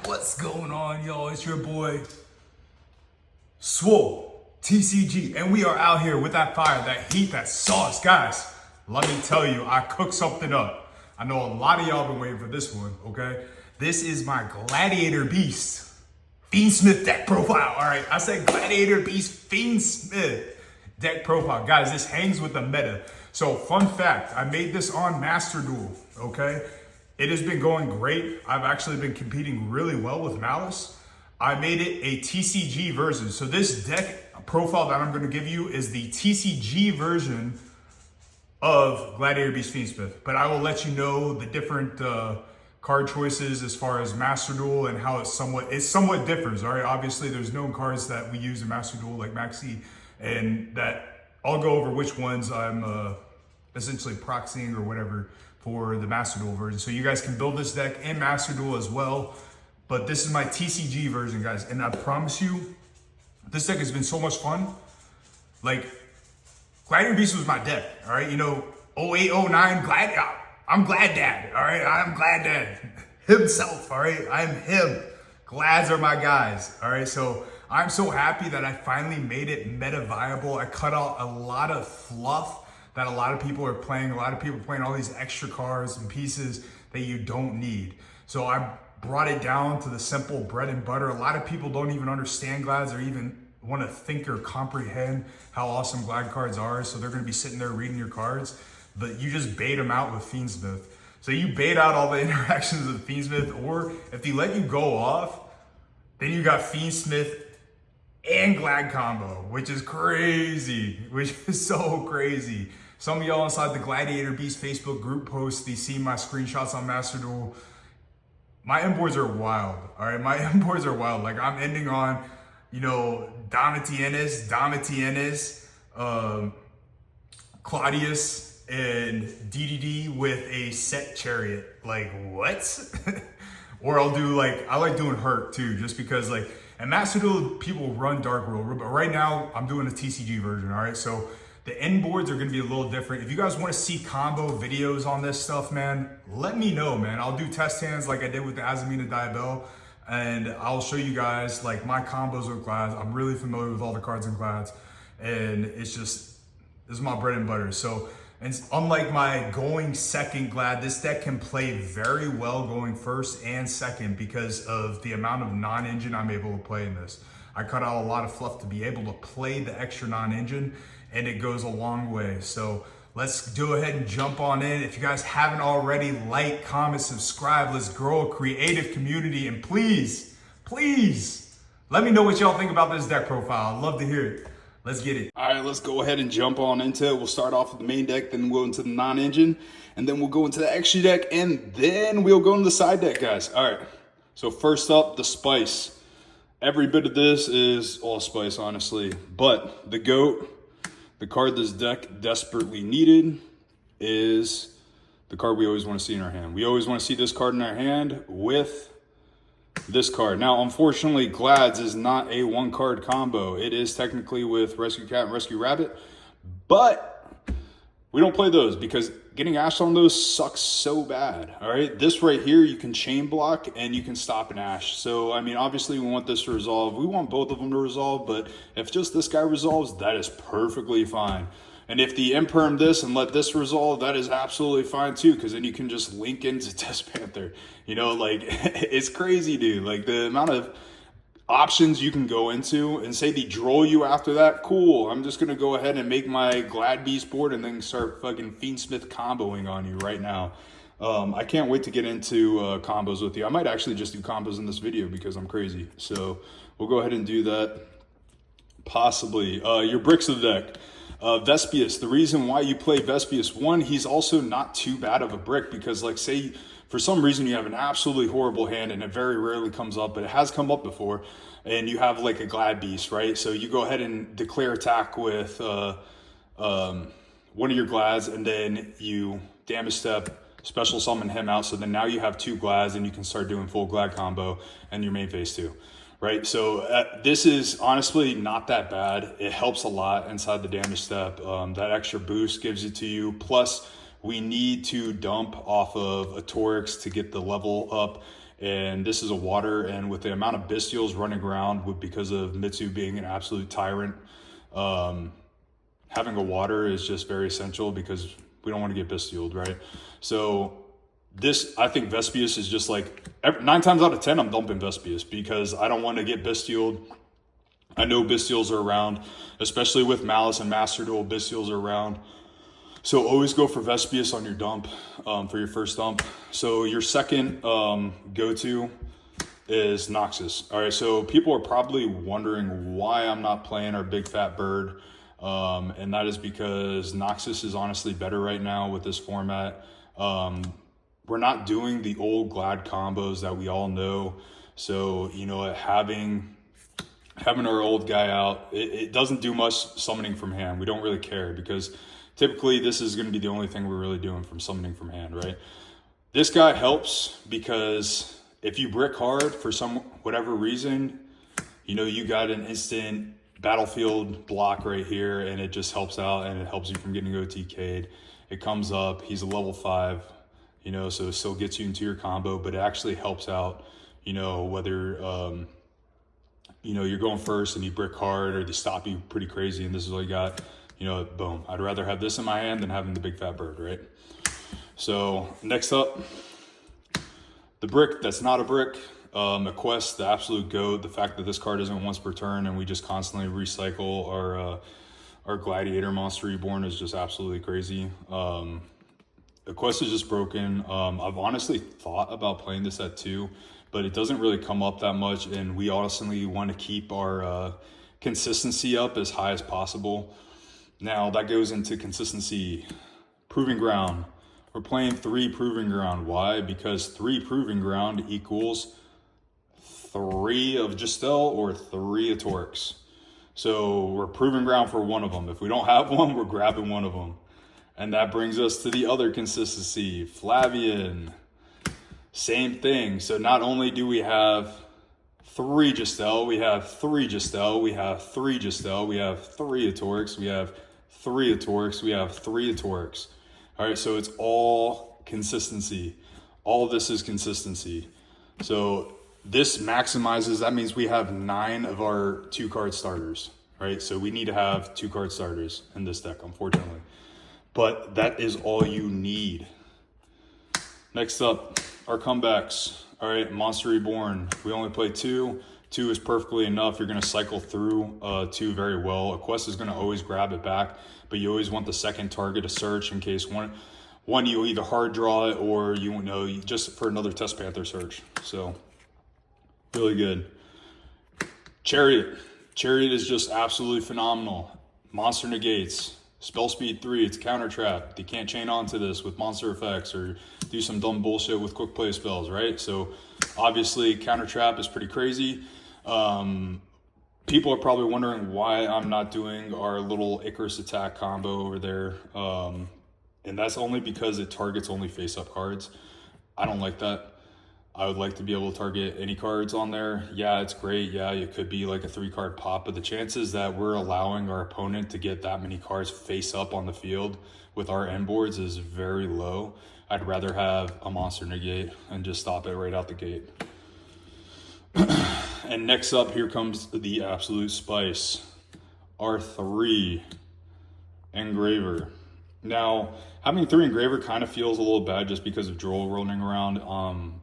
What's going on, y'all? It's your boy, Swole, TCG, and we are out here with that fire, that heat, that sauce. Guys, let me tell you, I cooked something up. I know a lot of y'all been waiting for this one, okay? This is my Gladiator Beast Fiendsmith deck profile. All right, I said Gladiator Beast Fiendsmith deck profile. Guys, this hangs with the meta. So fun fact, I made this on Master Duel, okay? It has been going great. I've actually been competing really well with Malice. I made it a TCG version. So this deck profile that I'm gonna give you is the TCG version of Gladiator Beast Fiendsmith. But I will let you know the different card choices as far as Master Duel and how it somewhat differs, all right? Obviously, there's known cards that we use in Master Duel like Maxi, and that I'll go over which ones I'm essentially proxying or whatever for the Master Duel version. So you guys can build this deck in Master Duel as well. But this is my TCG version, guys. And I promise you, this deck has been so much fun. Like, Gladiator Beast was my deck, all right? You know, 08, 09, I'm Glad Dad, all right? I'm Glad Dad himself, all right? I'm him. Glads are my guys, all right? So I'm so happy that I finally made it meta viable. I cut out a lot of fluff that a lot of people are playing. A lot of people playing all these extra cards and pieces that you don't need. So I brought it down to the simple bread and butter. A lot of people don't even understand Glads or even want to think or comprehend how awesome Glad cards are. So they're going to be sitting there reading your cards, but you just bait them out with Fiendsmith. So you bait out all the interactions with Fiendsmith, or if they let you go off, then you got Fiendsmith and Glad combo, which is crazy, which is so crazy. Some of y'all inside the Gladiator Beast Facebook group post, they see my screenshots on Master Duel. My M boards are wild, all right? My M boards are wild. Like, I'm ending on, you know, Domitienes, Claudius, and DDD with a set chariot. Like, what? Or I'll do, like, I like doing Hurt too, just because, like, and Master Duel, people run Dark World, but right now I'm doing a TCG version, all right? So the end boards are gonna be a little different. If you guys wanna see combo videos on this stuff, man, let me know, man. I'll do test hands like I did with the Azamina Diabell, and I'll show you guys like my combos with Glads. I'm really familiar with all the cards in Glads, and it's just, this is my bread and butter. So, and unlike my going second Glad, this deck can play very well going first and second because of the amount of non-engine I'm able to play in this. I cut out a lot of fluff to be able to play the extra non-engine, and it goes a long way. So let's go ahead and jump on in. If you guys haven't already, like, comment, subscribe. Let's grow a creative community, and please, please, let me know what y'all think about this deck profile. I'd love to hear it. Let's get it. All right, let's go ahead and jump on into it. We'll start off with the main deck, then we'll go into the non-engine, and then we'll go into the extra deck, and then we'll go into the side deck, guys. All right, so first up, the spice. Every bit of this is allspice, honestly, but the GOAT, the card this deck desperately needed, is the card we always want to see in our hand. We always want to see this card in our hand with this card. Now, unfortunately, Glads is not a one-card combo. It is technically with Rescue Cat and Rescue Rabbit, but we don't play those because getting Ash on those sucks so bad, all right? This right here, you can chain block and you can stop an Ash. So, I mean, obviously we want this to resolve. We want both of them to resolve, but if just this guy resolves, that is perfectly fine. And if the imperm this and let this resolve, that is absolutely fine too, because then you can just link into Test Panther. You know, like, it's crazy, dude. Like, the amount of options you can go into, and say they droll you after that, cool. I'm just going to go ahead and make my Glad Beast board and then start fucking Fiendsmith comboing on you right now. I can't wait to get into combos with you. I might actually just do combos in this video because I'm crazy. So we'll go ahead and do that. Possibly. Your bricks of the deck. Vespius, the reason why you play Vespius, one, he's also not too bad of a brick because, like, say for some reason you have an absolutely horrible hand and it very rarely comes up, but it has come up before, and you have like a Glad Beast, right? So you go ahead and declare attack with one of your Glads, and then you damage step, special summon him out, so then now you have two Glads and you can start doing full Glad combo and your main phase too. Right, so this is honestly not that bad. It helps a lot inside the damage step. That extra boost gives it to you. Plus, we need to dump off of a Torix to get the level up And this is a water, and with the amount of bestials running around because of Mitsu being an absolute tyrant, having a water is just very essential because we don't want to get bestialed, right? So this, I think Vespius is just like, 9 times out of 10, I'm dumping Vespius because I don't want to get bestialed. I know bestials are around, especially with Malice and Master Duel, bestials are around. So always go for Vespius on your dump, for your first dump. So your second go-to is Noxus. All right, so people are probably wondering why I'm not playing our big fat bird. And that is because Noxus is honestly better right now with this format. We're not doing the old Glad combos that we all know. So, you know, having our old guy out, it doesn't do much summoning from hand. We don't really care because typically this is going to be the only thing we're really doing from summoning from hand, right? This guy helps because if you brick hard for whatever reason, you know, you got an instant battlefield block right here, and it just helps out, and it helps you from getting OTK'd. It comes up, he's a level 5, you know, so it still gets you into your combo, but it actually helps out, you know, whether you know, you're going first and you brick hard or they stop you pretty crazy and this is all you got, you know, boom. I'd rather have this in my hand than having the big fat bird, right? So next up, the brick that's not a brick, a quest, the absolute GOAT. The fact that this card isn't once per turn and we just constantly recycle our Gladiator Monster Reborn is just absolutely crazy. The quest is just broken. I've honestly thought about playing this at 2, but it doesn't really come up that much, and we honestly want to keep our consistency up as high as possible. Now that goes into consistency. Proving ground. We're playing 3 proving ground. Why? Because 3 proving ground equals 3 of Justel or 3 of Torx. So we're proving ground for one of them. If we don't have one, we're grabbing one of them. And that brings us to the other consistency, Flavian. Same thing. So not only do we have 3 Justel, we have 3 Justel, we have 3 Justel, we have 3 of Torx, we have 3 of Torx, we have 3 of Torx. All right, so it's all consistency. All of this is consistency. So this maximizes, that means we have 9 of our 2-card starters, right? So we need to have 2-card starters in this deck, unfortunately. But that is all you need. Next up, our comebacks. All right, Monster Reborn. We only play 2. 2 is perfectly enough. You're going to cycle through 2 very well. A quest is going to always grab it back, but you always want the second target to search in case one you either hard draw it or you know just for another Test Panther search. So really good. Chariot. Chariot is just absolutely phenomenal. Monster negates. Spell speed 3, it's counter trap. They can't chain onto this with monster effects or do some dumb bullshit with quick play spells, right? So obviously counter trap is pretty crazy. People are probably wondering why I'm not doing our little Icarus attack combo over there. And that's only because it targets only face up cards. I don't like that. I would like to be able to target any cards on there. Yeah, it's great. Yeah, it could be like a 3-card pop, but the chances that we're allowing our opponent to get that many cards face up on the field with our end boards is very low. I'd rather have a monster negate and just stop it right out the gate. And next up, here comes the absolute spice. R3 Engraver. Now, having 3 Engraver kind of feels a little bad just because of Duel rolling around.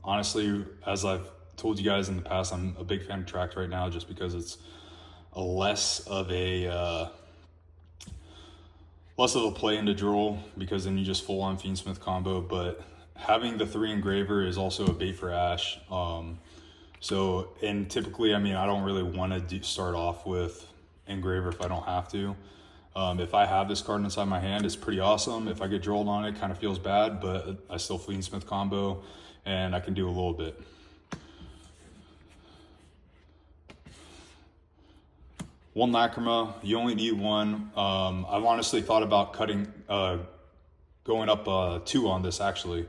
Honestly, as I've told you guys in the past, I'm a big fan of Tract right now just because it's a less of a play into Duel because then you just full on Fiendsmith combo. But having the 3 Engraver is also a bait for Ash. And typically, I mean, I don't really want to start off with Engraver if I don't have to. If I have this card inside my hand, it's pretty awesome. If I get drilled on it, kind of feels bad, but I still Fiendsmith combo and I can do a little bit. One Lacrima, you only need 1. I've honestly thought about going up 2 on this actually.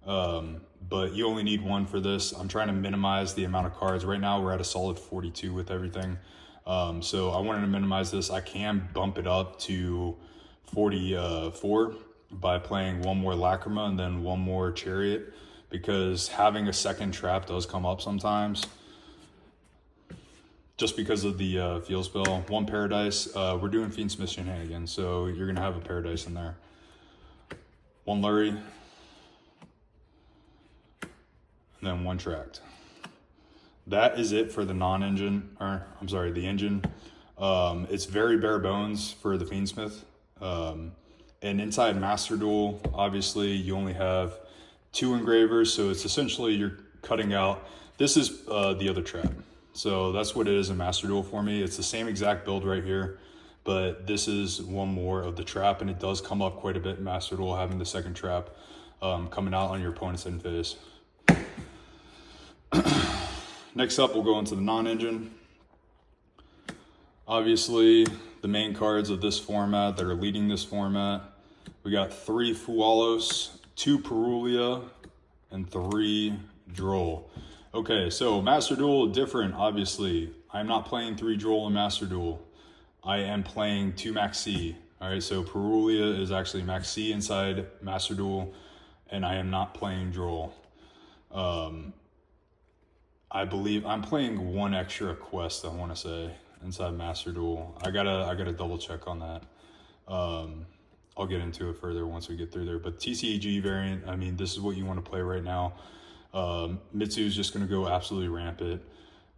But you only need 1 for this. I'm trying to minimize the amount of cards. Right now we're at a solid 42 with everything. So I wanted to minimize this. I can bump it up to 44 by playing 1 more Lacrima and then 1 more Chariot. because having a second trap does come up sometimes. Just because of the field spell. 1 Paradise. We're doing Fiendsmith shenanigans, so you're going to have a Paradise in there. 1 Lurie. And then 1 Tract. That is it for the non-engine, or I'm sorry, the engine. It's very bare bones for the Fiendsmith. And inside Master Duel, obviously, you only have 2 engravers, so it's essentially you're cutting out. This is the other trap. So that's what it is in Master Duel for me. It's the same exact build right here, but this is one more of the trap, and it does come up quite a bit in Master Duel, having the second trap coming out on your opponent's end phase. Next up, we'll go into the non-engine. Obviously, the main cards of this format that are leading this format, we got 3 Fualos, 2 Perulia, and 3 Droll. Okay, so Master Duel, different, obviously. I'm not playing 3 Droll in Master Duel. I am playing 2 Maxi. All right, so Perulia is actually Maxi inside Master Duel, and I am not playing Droll. I believe I'm playing 1 extra quest, I want to say, inside Master Duel. I gotta double check on that. I'll get into it further once we get through there. But TCG variant, I mean, this is what you want to play right now. Mitsu's just going to go absolutely rampant,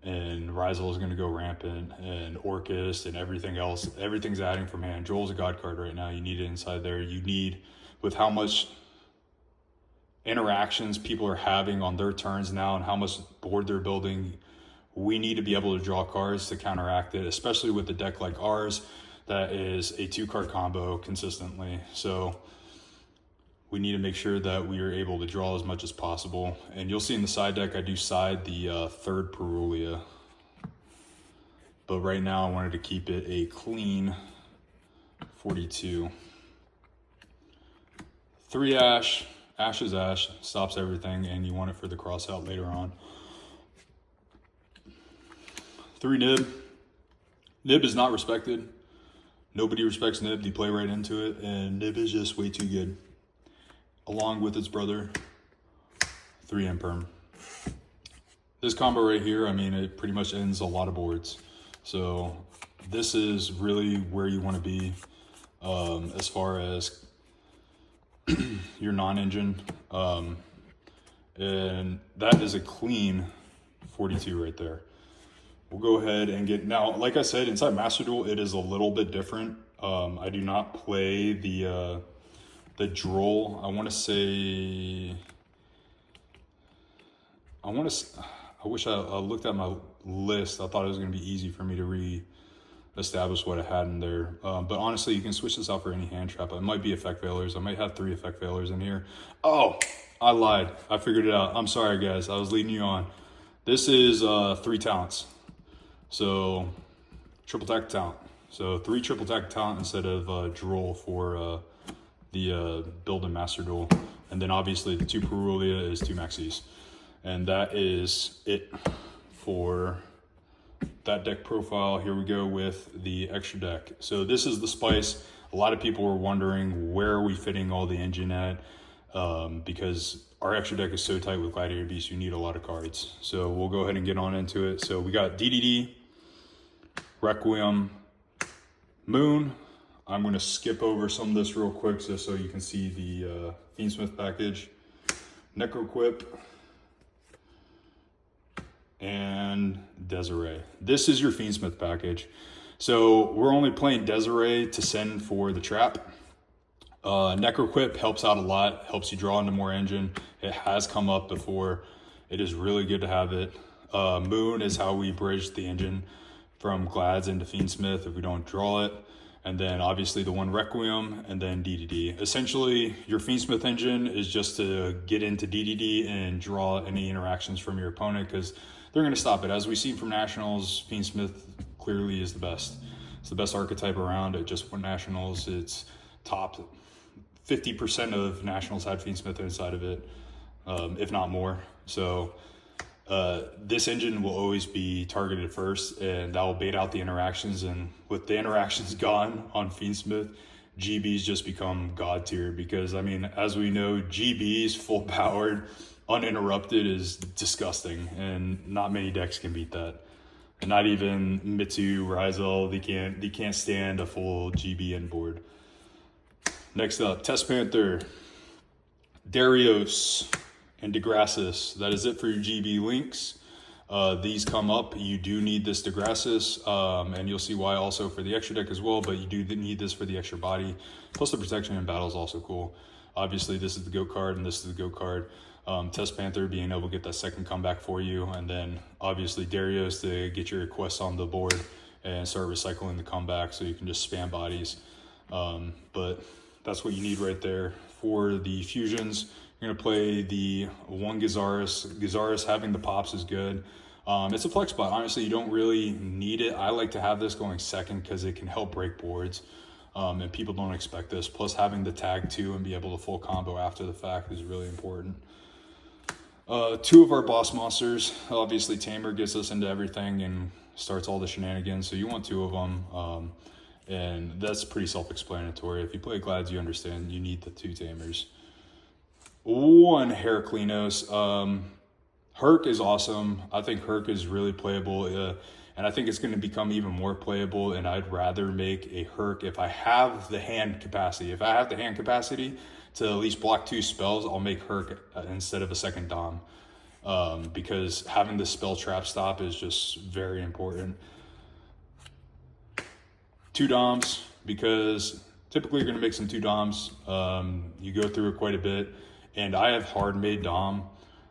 and Rizal is going to go rampant, and Orcus and everything else. Everything's adding from hand. Droll's a god card right now. You need it inside there. You need, with how much interactions people are having on their turns now and how much board they're building, we need to be able to draw cards to counteract it, especially with a deck like ours that is a 2-card combo consistently. So we need to make sure that we are able to draw as much as possible. And you'll see in the side deck, I do side the 3rd Perulia. But right now I wanted to keep it a clean 42. 3 Ash. Ash is Ash, stops everything, and you want it for the cross out later on. 3 Nib. Nib is not respected. Nobody respects Nib. They play right into it, and Nib is just way too good. Along with its brother, 3 Imperm. This combo right here, I mean, it pretty much ends a lot of boards. So this is really where you want to be as far as your non-engine. And that is a clean 42 right there. We'll go ahead and get, now, like I said, inside Master Duel, it is a little bit different. I do not play the Droll. I wish I looked at my list. I thought it was going to be easy for me to re-establish what I had in there. But honestly, you can switch this out for any hand trap. It might be effect failures. I might have 3 effect failures in here. Oh, I lied. I figured it out. I'm sorry, guys. I was leading you on. This is 3 talents. So triple tack talent. So 3 triple tack talent instead of Droll for the build in Master Duel. And then obviously the 2 Perulia is 2 Maxis. And that is it for that deck profile. Here we go with the extra deck. So this is the Spice. A lot of people were wondering, where are we fitting all the engine at? Because our extra deck is so tight with Gladiator Beast, you need a lot of cards. So we'll go ahead and get on into it. So we got DDD, Requiem, Moon. I'm going to skip over some of this real quick just so you can see the Fiendsmith package. Necroquip, and Desiree. This is your Fiendsmith package. So we're only playing Desiree to send for the trap. Necroquip helps out a lot, helps you draw into more engine. It has come up before. It is really good to have it. Moon is how we bridge the engine from Glads into Fiendsmith if we don't draw it. And then obviously the 1 Requiem, and then DDD. Essentially, your Fiendsmith engine is just to get into DDD and draw any interactions from your opponent, because they're going to stop it. As we've seen from Nationals, Fiendsmith clearly is the best. It's the best archetype around. It just won Nationals. It's top 50% of Nationals had Fiendsmith inside of it, if not more. So this engine will always be targeted first, and that will bait out the interactions. And with the interactions gone on Fiendsmith, GBs just become god tier, because I mean, as we know, GBs full powered uninterrupted is disgusting, and not many decks can beat that. And not even Mitsu, Ryzel, they can't stand a full GBN board. Next up, Test Panther, Darius, and Degrassis. That is it for your GB links. These come up. You do need this Degrassis, and you'll see why also for the extra deck as well, but you do need this for the extra body. Plus the protection in battle is also cool. Obviously, this is the GOAT card, and this is the GOAT card. Test Panther being able to get that second comeback for you, and then obviously Darius to get your requests on the board and start recycling the comeback so you can just spam bodies. But that's what you need right there. For the fusions, you're going to play the one Gizaris. Gizaris having the pops is good. It's a flex spot. Honestly, you don't really need it. I like to have this going second because it can help break boards. And people don't expect this. Plus having the tag too and be able to full combo after the fact is really important. Two of our boss monsters. Obviously Tamer gets us into everything and starts all the shenanigans. So you want two of them. And that's pretty self-explanatory. If you play Glads, you understand you need the two Tamers. One Heraclinos. Herc is awesome. I think Herc is really playable, and I think it's going to become even more playable, and I'd rather make a Herc if I have the hand capacity. If I have the hand capacity to at least block 2 spells, I'll make Herc instead of a second Dom, because having the spell trap stop is just very important. 2 Doms, because typically you're going to make some 2 Doms. You go through it quite a bit. And I have hard made Dom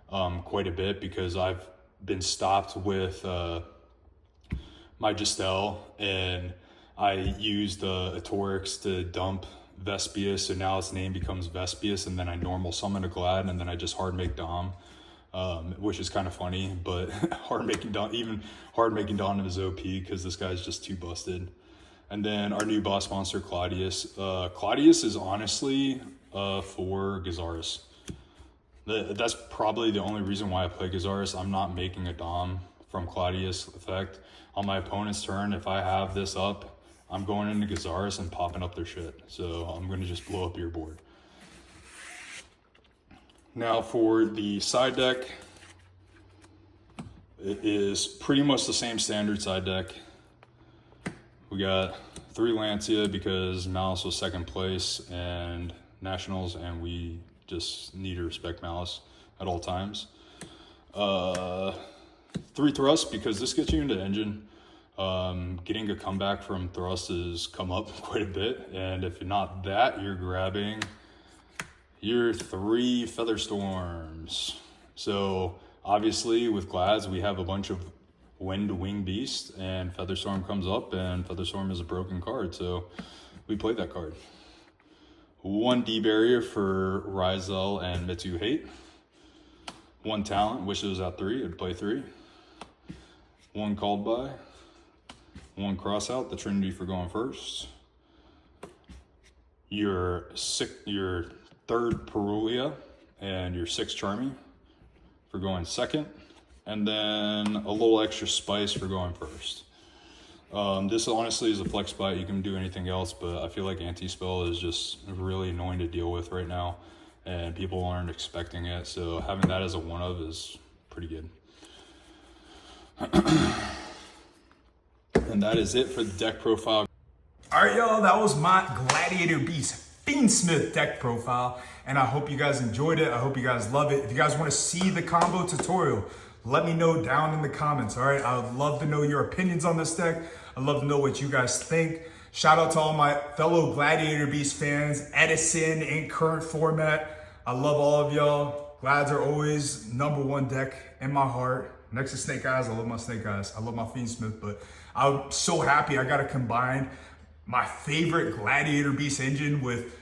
quite a bit because I've been stopped with my Justel, and I used Atorix to dump Vespius, so now its name becomes Vespius, and then I normal summon a Glad, and then I just hard make Dom, which is kind of funny, but hard making Dom is OP because this guy's just too busted. And then our new boss monster, Claudius. Claudius is honestly for Gizaris. That's probably the only reason why I play Gizaris. I'm not making a Dom from Claudius effect. On my opponent's turn, if I have this up, I'm going into Gizaris and popping up their shit. So I'm going to just blow up your board. Now for the side deck, it is pretty much the same standard side deck. We got 3 Lancia because Malice was second place and Nationals, and we just need to respect Malice at all times. 3 Thrust because this gets you into Engine. Getting a comeback from Thrust has come up quite a bit, and if you're not that, you're grabbing your 3 Featherstorms. So obviously with Glads, we have a bunch of Wind Wing Beast, and Featherstorm comes up, and Featherstorm is a broken card, so we played that card. 1 D barrier for Ryzel and Mitsu Hate. 1 talent, wish it was at 3, I'd play 3. 1 called by. 1 cross out, the Trinity for going first. Your 3rd Perulia and your 6th Charmy for going second. And then a little extra spice for going first. This honestly is a flex spot. You can do anything else, but I feel like anti-spell is just really annoying to deal with right now, and people aren't expecting it. So having that as a one of is pretty good. And that is it for the deck profile. All right, y'all, that was my Gladiator Beast Fiendsmith deck profile, and I hope you guys enjoyed it. I hope you guys love it. If you guys want to see the combo tutorial, let me know down in the comments, all right? I would love to know your opinions on this deck. I'd love to know what you guys think. Shout out to all my fellow Gladiator Beast fans, Edison in current format. I love all of y'all. Glads are always #1 deck in my heart. Next to Snake Eyes, I love my Snake Eyes. I love my Fiendsmith, but I'm so happy I got to combine my favorite Gladiator Beast engine with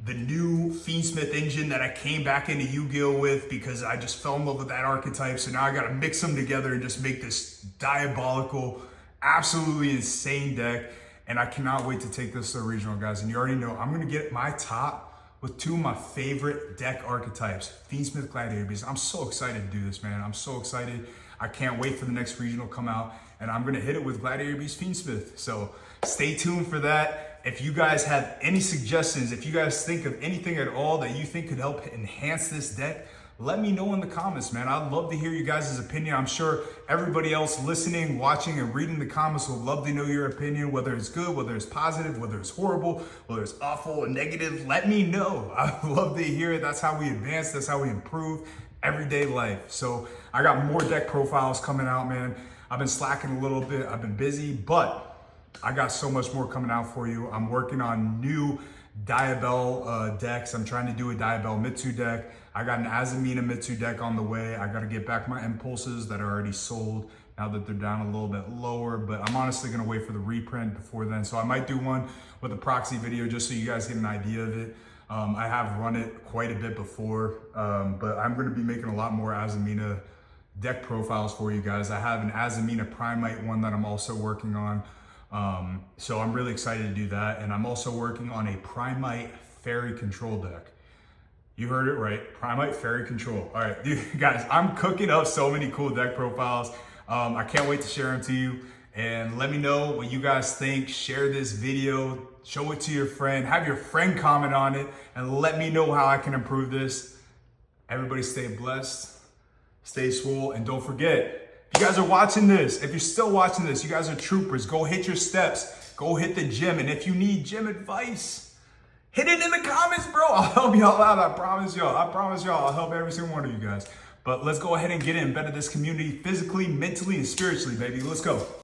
the new Fiendsmith engine that I came back into Yu-Gi-Oh with because I just fell in love with that archetype. So now I got to mix them together and just make this diabolical, absolutely insane deck. And I cannot wait to take this to the regional, guys. And you already know I'm going to get my top with 2 of my favorite deck archetypes, Fiendsmith, Gladiator Beast. I'm so excited to do this, man. I'm so excited. I can't wait for the next regional to come out. And I'm going to hit it with Gladiator Beast Fiendsmith. So stay tuned for that. If you guys have any suggestions, if you guys think of anything at all that you think could help enhance this deck, let me know in the comments, man. I'd love to hear you guys' opinion. I'm sure everybody else listening, watching, and reading the comments would love to know your opinion, whether it's good, whether it's positive, whether it's horrible, whether it's awful or negative. Let me know. I'd love to hear it. That's how we advance. That's how we improve everyday life. So I got more deck profiles coming out, man. I've been slacking a little bit. I've been busy, but I got so much more coming out for you. I'm working on new Diabell decks. I'm trying to do a Diabell Mitsu deck. I got an Azamina Mitsu deck on the way. I got to get back my impulses that are already sold now that they're down a little bit lower, but I'm honestly going to wait for the reprint before then. So I might do one with a proxy video just so you guys get an idea of it. I have run it quite a bit before, but I'm going to be making a lot more Azamina deck profiles for you guys. I have an Azamina Primite one that I'm also working on. So I'm really excited to do that. And I'm also working on a Primite Fairy Control deck. You heard it right, Primite Fairy Control. All right, dude, guys, I'm cooking up so many cool deck profiles. I can't wait to share them to you. And let me know what you guys think. Share this video, show it to your friend, have your friend comment on it, and let me know how I can improve this. Everybody stay blessed, stay swole, and don't forget, if you guys are watching this, if you're still watching this, you guys are troopers. Go hit your steps, go hit the gym, and if you need gym advice, hit it in the comments, bro. I'll help y'all out. I promise y'all. I'll help every single one of you guys. But let's go ahead and get embedded this community physically, mentally, and spiritually, baby. Let's go.